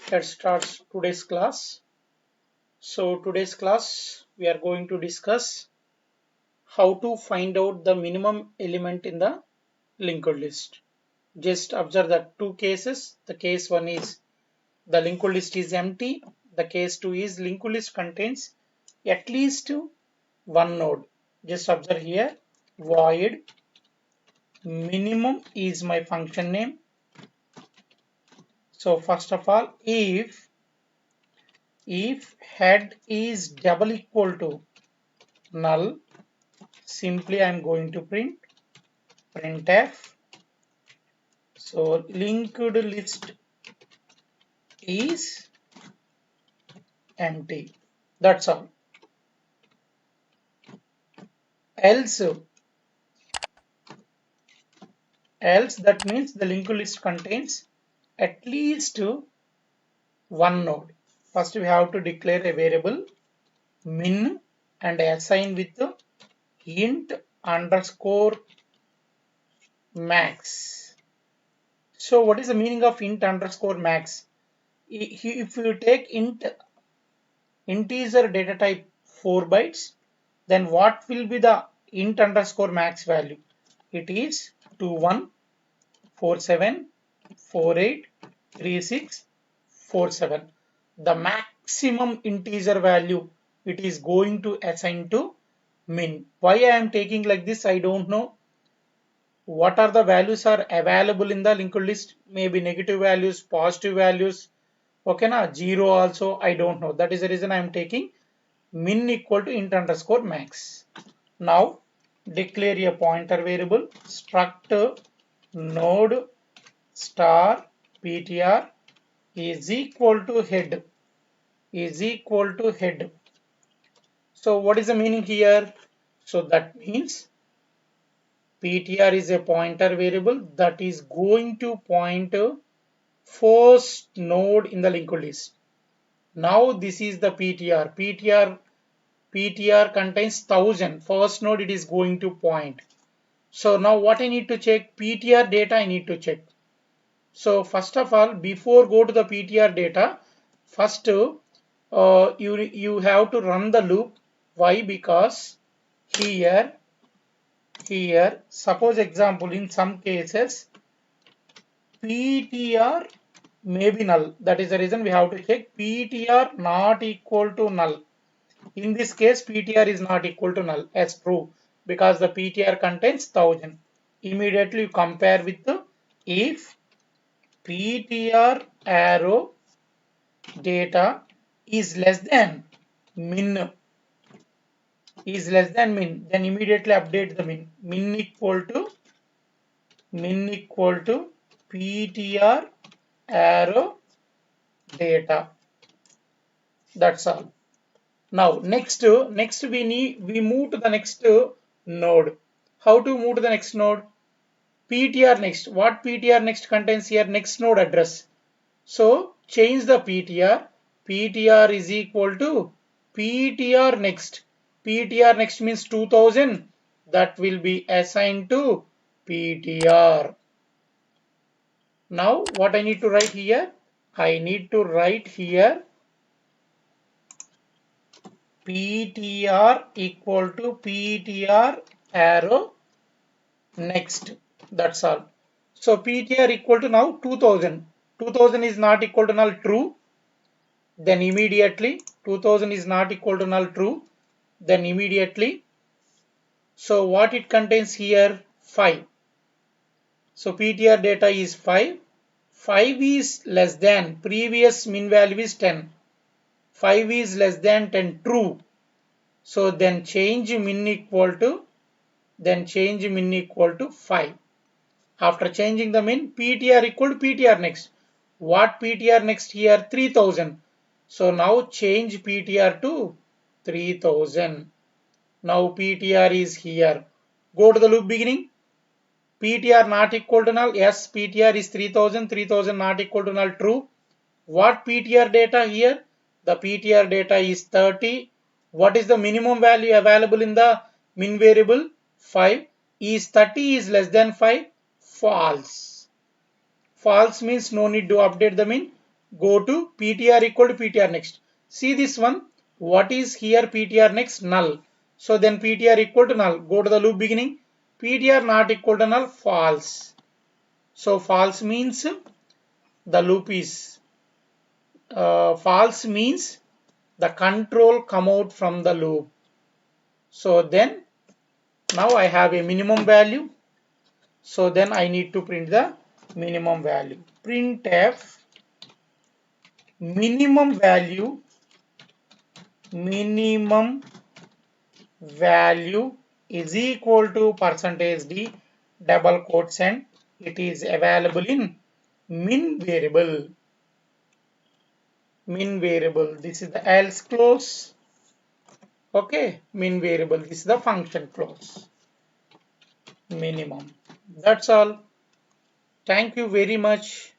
Let's start today's class. So today's class we are going to discuss how to find out the minimum element in the linked list. Just observe that two cases. The case one is the linked list is empty. The case two is linked list contains at least one node. Just observe here void minimum is my function name. So first of all, if head is double equal to null, simply I'm going to printf. So linked list is empty. That's all. Else that means the linked list contains at least one node. First we have to declare a variable min and assign with int underscore max. So what is the meaning of int underscore max? If you take integer data type 4 bytes, then what will be the int underscore max value? It is 2147483647. The maximum integer value it is going to assign to min. Why I am taking like this, I don't know. What are the values are available in the linked list? Maybe negative values, positive values. Okay, na 0 also I don't know. That is the reason I am taking min equal to int underscore max. Now declare a pointer variable struct node star ptr is equal to head. So what is the meaning here? So that means ptr is a pointer variable that is going to point to first node in the linked list. Now this is the ptr. PTR contains 1000. First node it is going to point. So now what I need to check? PTR data I need to check. So first of all, before go to the PTR data, first you have to run the loop. Why? Because here suppose example in some cases PTR may be null. That is the reason we have to check PTR not equal to null. In this case, PTR is not equal to null as true because the PTR contains 1000. Immediately you compare with the if PTR arrow data is less than min, then immediately update the min equal to PTR arrow data. That's all. Now next we move to the next node. How to move to the next node? PTR next. What PTR next contains here? Next node address. So change the PTR. PTR is equal to PTR next. PTR next means 2000. That will be assigned to PTR. Now what I need to write here? I need to write here PTR equal to PTR arrow next. That's all. So PTR equal to now 2000. 2000 is not equal to null true. Then immediately 2000 is not equal to null true. Then immediately. So what it contains here? 5. So PTR data is 5. 5 is less than previous min value is 10. 5 is less than 10 true. So then change min equal to 5. After changing the min, PTR equal to PTR next. What PTR next here? 3000. So now change PTR to 3000. Now PTR is here. Go to the loop beginning. PTR not equal to null. Yes, PTR is 3000. 3000 not equal to null. True. What PTR data here? The PTR data is 30. What is the minimum value available in the min variable? 5. Is 30 is less than 5? False. False means no need to update the min. go to ptr equal to ptr next. See this one, what is here ptr next? Null. So then ptr equal to null, go to the loop beginning, ptr not equal to null, false. So false means the loop is false means the control come out from the loop. So then now I have a minimum value. So then I need to print the minimum value. Printf minimum value is equal to percentage d double quotes, and it is available in min variable. This is the else clause. Okay, min variable, this is the function clause. Minimum. That's all. Thank you very much.